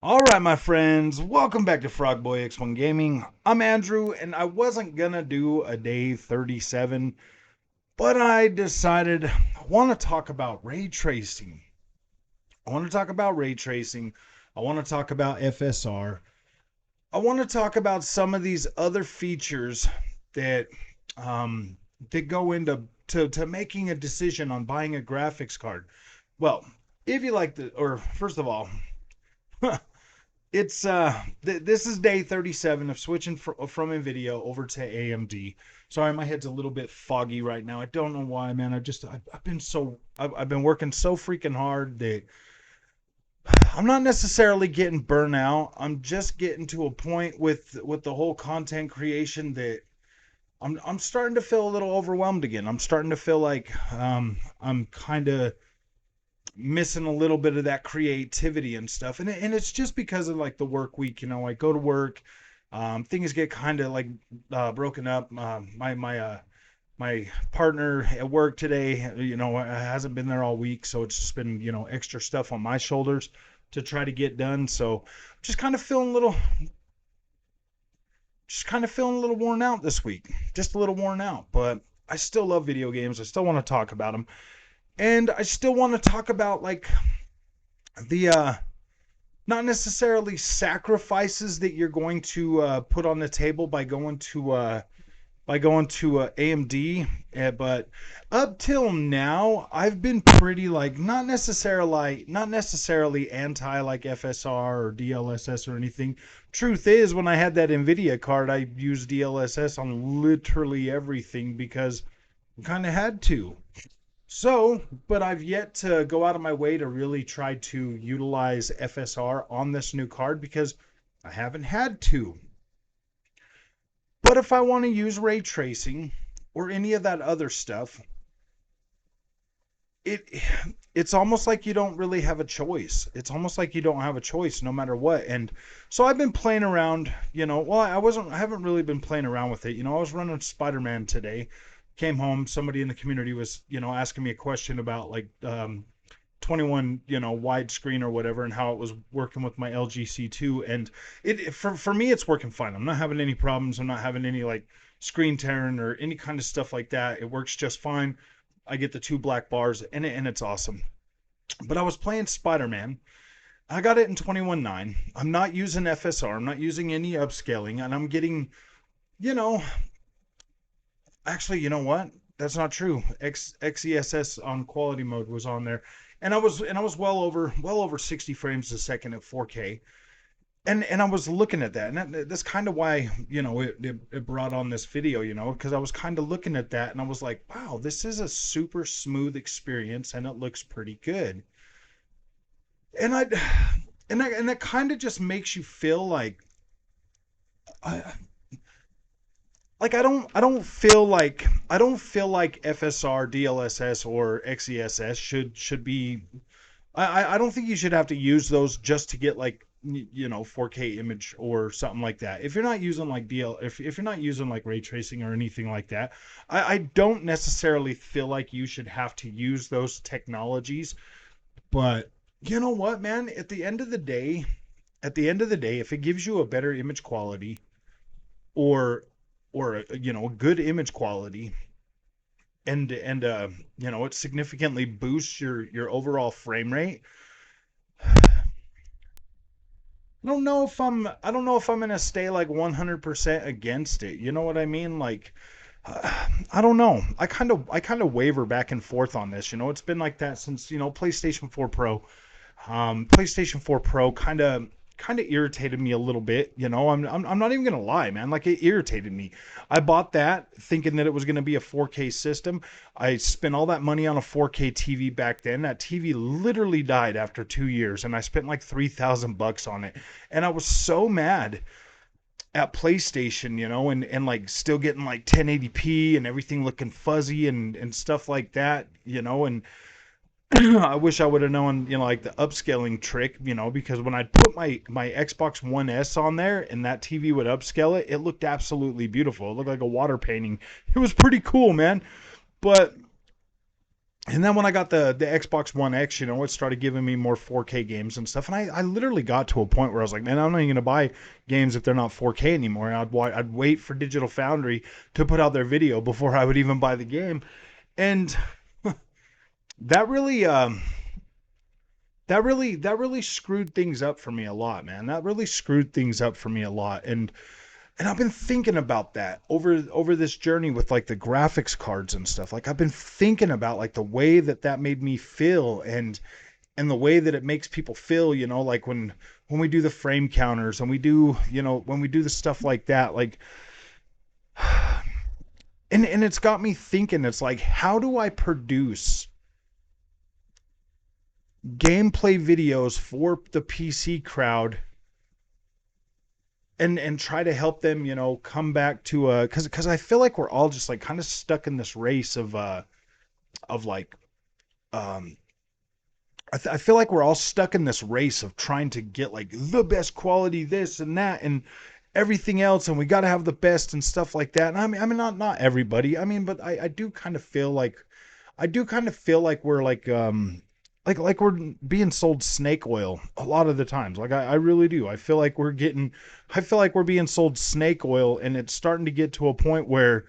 All right, my friends, welcome back to Frogboy X1 Gaming. I'm Andrew, and I wasn't gonna do a day 37, but I decided I want to talk about ray tracing. I want to talk about ray tracing. I want to talk about FSR. I want to talk about some of these other features that um, that go into to making a decision on buying a graphics card. Well, if you like the, or first of all, it's this is day 37 of switching from Nvidia over to AMD. Sorry, my head's a little bit foggy right now. I don't know why, man. I've been working so freaking hard that I'm not necessarily getting burnt out. I'm just getting to a point with the whole content creation that I'm starting to feel a little overwhelmed again. I'm starting to feel like I'm kind of missing a little bit of that creativity and stuff. And it's just because of like the work week. I go to work, things get kind of like broken up. My partner at work today, hasn't been there all week, so it's just been extra stuff on my shoulders to try to get done. So just kind of feeling a little, worn out this week, just a little worn out. But I still love video games. I still want to talk about them, and I still want to talk about like the not necessarily sacrifices that you're going to put on the table by going to AMD, but up till now I've been pretty like not necessarily anti like FSR or DLSS or anything. Truth is, when I had that Nvidia card, I used DLSS on literally everything because I kind of had to. So, but I've yet to go out of my way to really try to utilize FSR on this new card because I haven't had to. But if I want to use ray tracing or any of that other stuff, it it's almost like you don't really have a choice. It's almost like you don't have a choice no matter what. And so I've been playing around, well, I haven't really been playing around with it. I was running Spider-Man today. Came home, somebody in the community was, asking me a question about like 21, widescreen or whatever, and how it was working with my LG C2. And for me, it's working fine. I'm not having any problems. I'm not having any like screen tearing or any kind of stuff like that. It works just fine. I get the two black bars and it's awesome. But I was playing Spider-Man. I got it in 21.9. I'm not using FSR. I'm not using any upscaling, and I'm getting, you know, actually, you know what? That's not true. XESS on quality mode was on there, and I was well over 60 frames a second at 4K. And I was looking at that, and that's kind of why it brought on this video, because I was kind of looking at that, and I was like, wow, this is a super smooth experience, and it looks pretty good. And I and that kind of just makes you feel I, I don't feel like FSR, DLSS, or XESS should be. I don't think you should have to use those just to get like 4K image or something like that. If you're not using like if you're not using like ray tracing or anything like that, I don't necessarily feel like you should have to use those technologies. But you know what, man? At the end of the day, if it gives you a better image quality or good image quality, and it significantly boosts your overall frame rate. I don't know if I'm gonna stay like 100% against it. You know what I mean? Like, I don't know. I kind of waver back and forth on this. It's been like that since PlayStation 4 Pro. PlayStation 4 Pro kind of irritated me a little bit. I'm not even gonna lie, man. Like, it irritated me. I bought that thinking that it was gonna be a 4K system. I spent all that money on a 4K TV back then. That TV literally died after 2 years, and I spent like $3,000 on it. And I was so mad at PlayStation, and like still getting like 1080p and everything looking fuzzy and stuff like that, and I wish I would have known, like the upscaling trick, because when I'd put my Xbox One S on there and that TV would upscale it, it looked absolutely beautiful. It looked like a water painting. It was pretty cool, man. But And then when I got the Xbox One X, you know, it started giving me more 4K games and stuff. And I literally got to a point where I was like, man, I'm not even gonna buy games if they're not 4K anymore. And I'd wait for Digital Foundry to put out their video before I would even buy the game. And that really that really screwed things up for me a lot, man. That really screwed things up for me a lot. And I've been thinking about that over this journey with like the graphics cards and stuff. Like I've been thinking about like the way that that made me feel, and the way that it makes people feel, you know, like when we do the frame counters and we do, you know, when we do the stuff like that, like and it's got me thinking. It's like, how do I produce gameplay videos for the PC crowd and try to help them, you know, come back to because I feel like we're all just like kind of stuck in this race of like um I feel like we're all stuck in this race of trying to get like the best quality this and that and everything else, and we got to have the best and stuff like that. And I mean not everybody, I mean, but I do kind of feel like we're like we're being sold snake oil a lot of the times. Like I really do. I feel like we're being sold snake oil, and it's starting to get to a point where,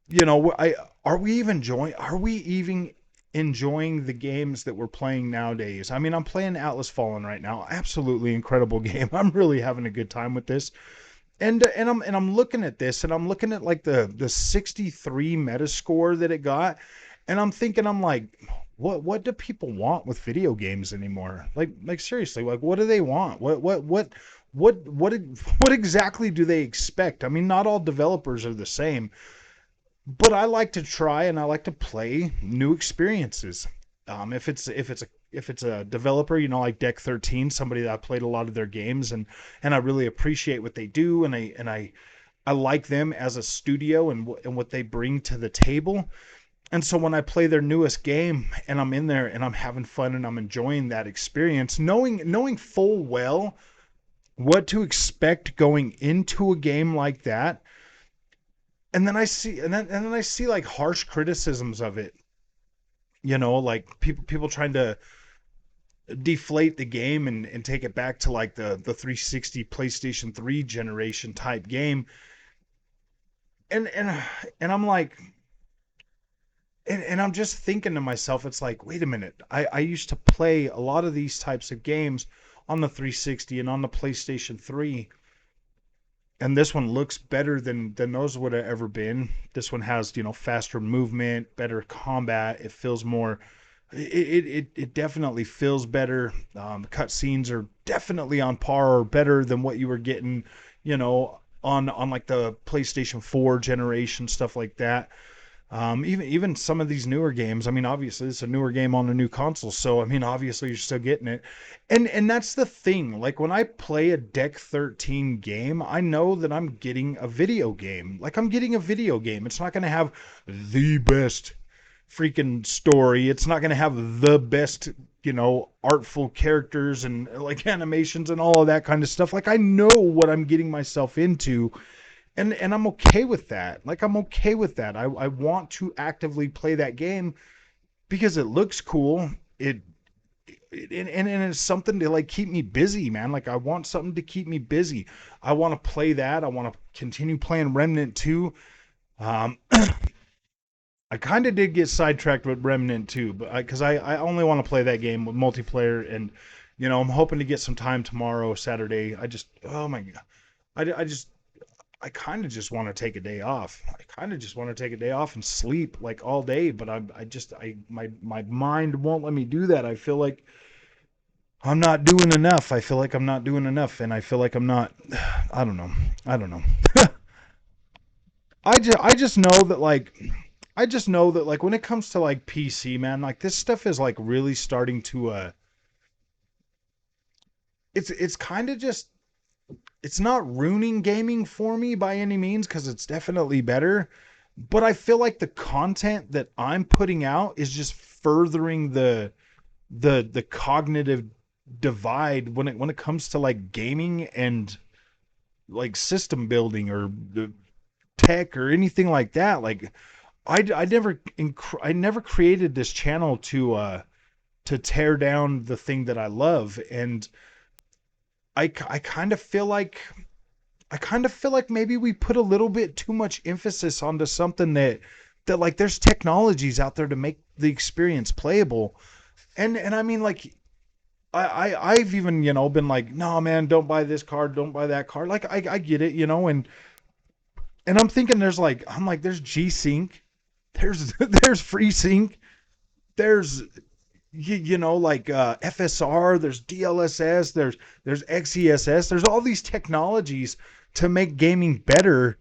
you know, I are we even enjoying the games that we're playing nowadays? I mean, I'm playing Atlas Fallen right now. Absolutely incredible game. I'm really having a good time with this. And I'm looking at this, and I'm looking at like the 63 Metascore that it got, and I'm thinking, I'm like, what do people want with video games anymore? Like seriously, like what do they want? What exactly do they expect? I mean, not all developers are the same, but I like to try and I like to play new experiences. If it's a developer, you know, like Deck 13, somebody that I played a lot of their games, and I really appreciate what they do, and I like them as a studio and what they bring to the table. And so when I play their newest game and I'm in there and I'm having fun and I'm enjoying that experience, knowing full well what to expect going into a game like that, and then I see like harsh criticisms of it, you know, like people trying to deflate the game and take it back to like the 360 PlayStation 3 generation type game. And I'm like, and I'm just thinking to myself, it's like, wait a minute, I used to play a lot of these types of games on the 360 and on the PlayStation 3, and this one looks better than those would have ever been. This one has, you know, faster movement, better combat. It feels more. It definitely feels better. Cutscenes are definitely on par or better than what you were getting, you know, on like the PlayStation 4 generation, stuff like that. Even some of these newer games. I mean, obviously it's a newer game on a new console, so I mean, obviously you're still getting it. And that's the thing. Like when I play a Deck 13 game, I know that I'm getting a video game. Like I'm getting a video game. It's not going to have the best freaking story. It's not going to have the best, you know, artful characters and like animations and all of that kind of stuff. Like I know what I'm getting myself into, and I'm okay with that. Like I'm okay with that. I want to actively play that game because it looks cool. And it's something to like keep me busy, man. Like I want something to keep me busy. I want to play that. I want to continue playing Remnant 2. Um, I kind of did get sidetracked with Remnant 2, but because I only want to play that game with multiplayer, and you know, I'm hoping to get some time tomorrow, Saturday. I just, oh my god, I just I kind of just want to take a day off. I kind of just want to take a day off and sleep like all day, but my mind won't let me do that. I feel like I'm not doing enough. I feel like I'm not doing enough, and I feel like I'm not. I don't know. I don't know. I just know that like when it comes to like PC, man, like this stuff is like really starting to it's kind of just, it's not ruining gaming for me by any means, because it's definitely better, but I feel like the content that I'm putting out is just furthering the cognitive divide when it comes to like gaming and like system building or the tech or anything like that. Like I never created this channel to tear down the thing that I love. And I kind of feel like maybe we put a little bit too much emphasis onto something that like there's technologies out there to make the experience playable. And I mean, like, I've even, been like, no man, don't buy this card, don't buy that card. Like I get it, and I'm thinking there's G Sync, there's there's FreeSync, there's like FSR, there's DLSS, there's XESS, there's all these technologies to make gaming better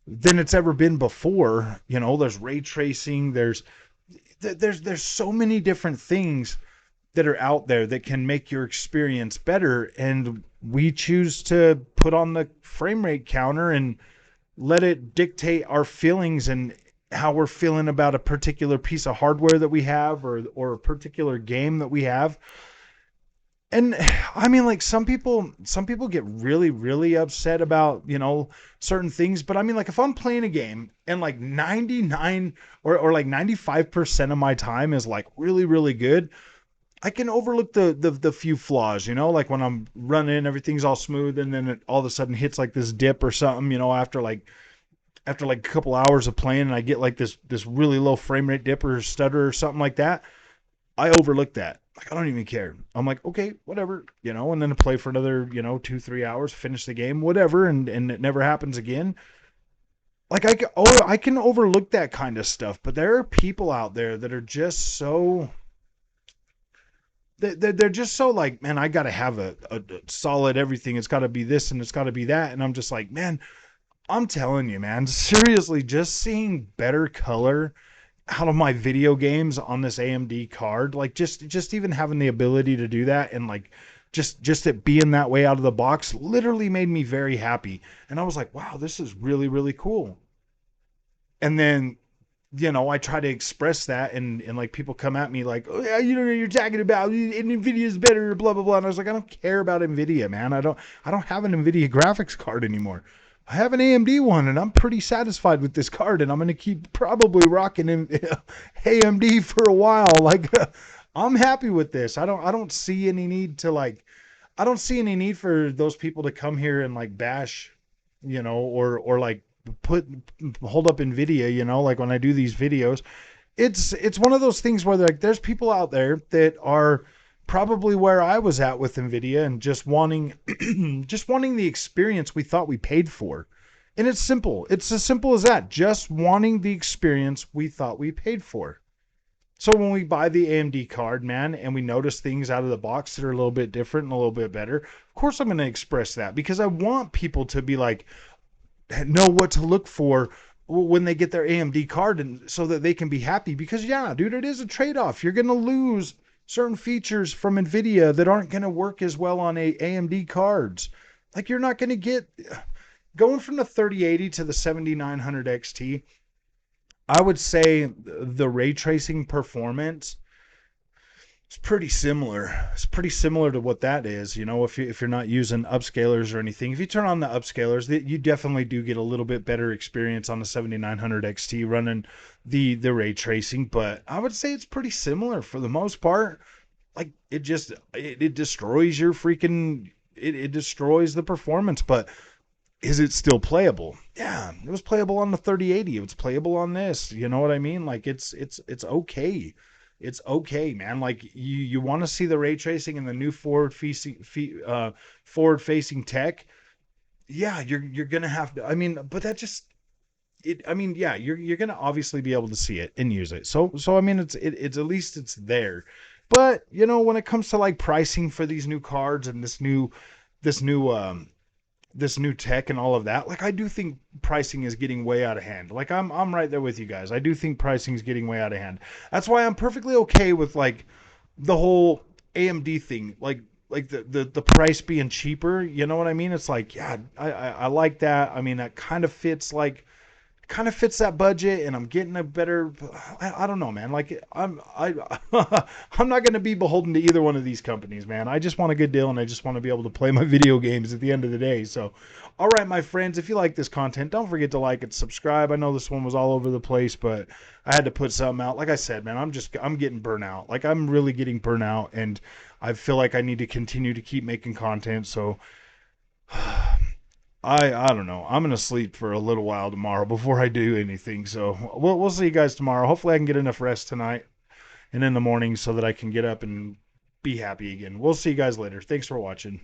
than it's ever been before. There's ray tracing, there's so many different things that are out there that can make your experience better, and we choose to put on the frame rate counter and let it dictate our feelings and how we're feeling about a particular piece of hardware that we have, or a particular game that we have. And I mean, like, some people get really really upset about certain things, but I mean, like, if I'm playing a game and like 99 or like 95% of my time is like really really good, I can overlook the few flaws, like when I'm running, everything's all smooth, and then it all of a sudden hits like this dip or something, after like a couple hours of playing, and I get like this really low frame rate dip or stutter or something like that. I overlook that. Like, I don't even care. I'm like, okay, whatever, and then I play for another, 2-3 hours, finish the game, whatever, and it never happens again. Like, I can overlook that kind of stuff, but there are people out there that are just so they're just so like, man, I gotta have a solid everything. It's gotta be this and it's gotta be that. And I'm just like, man, I'm telling you, man, seriously, just seeing better color out of my video games on this AMD card, like just even having the ability to do that, and like just it being that way out of the box, literally made me very happy. And I was like, wow, this is really really cool. And then I try to express that, and like people come at me like, oh yeah, you're talking about Nvidia's better, blah blah blah. And I was like, I don't care about Nvidia, man. I don't have an Nvidia graphics card anymore. I have an AMD one, and I'm pretty satisfied with this card, and I'm gonna keep probably rocking AMD for a while. Like, I'm happy with this. I don't see any need to like. I don't see any need for those people to come here and like bash, or like put hold up Nvidia, like when I do these videos. It's one of those things where like there's people out there that are probably where I was at with Nvidia, and just wanting just wanting the experience we thought we paid for. And it's simple. It's as simple as that. Just wanting the experience we thought we paid for. So when we buy the AMD card, man, and we notice things out of the box that are a little bit different and a little bit better, of course I'm going to express that, because I want people to be like, know what to look for when they get their AMD card, and so that they can be happy. Because yeah, dude, it is a trade-off. You're going to lose certain features from Nvidia that aren't going to work as well on AMD cards. Like, you're not going to get going from the 3080 to the 7900 XT. I would say the ray tracing performance, it's pretty similar. It's pretty similar to what that is. If you're not using upscalers or anything, if you turn on the upscalers, you definitely do get a little bit better experience on the 7900 XT running the ray tracing. But I would say it's pretty similar for the most part. Like, it destroys your freaking it destroys the performance. But is it still playable? Yeah, it was playable on the 3080. It was playable on this. You know what I mean? Like, it's okay. It's okay, man. Like, you want to see the ray tracing and the new forward facing tech. Yeah, you're gonna have to. I mean, but that just it. I mean, yeah, you're gonna obviously be able to see it and use it. So I mean, it's at least it's there. But when it comes to like pricing for these new cards and this new this new tech and all of that, like, I do think pricing is getting way out of hand. Like, I'm right there with you guys. I do think pricing is getting way out of hand. That's why I'm perfectly okay with like the whole AMD thing, like the price being cheaper. You know what I mean? It's like, yeah, I like that. I mean, that kind of fits like kind of fits that budget, and I'm getting a better. I don't know, man. Like I'm not going to be beholden to either one of these companies, man. I just want a good deal, and I just want to be able to play my video games at the end of the day. So, all right, my friends, if you like this content, don't forget to like and subscribe. I know this one was all over the place, but I had to put something out. Like I said, man, I'm getting burnout. Like I'm really getting burnout, and I feel like I need to continue to keep making content. So I don't know. I'm gonna sleep for a little while tomorrow before I do anything. So we'll see you guys tomorrow. Hopefully I can get enough rest tonight and in the morning so that I can get up and be happy again. We'll see you guys later. Thanks for watching.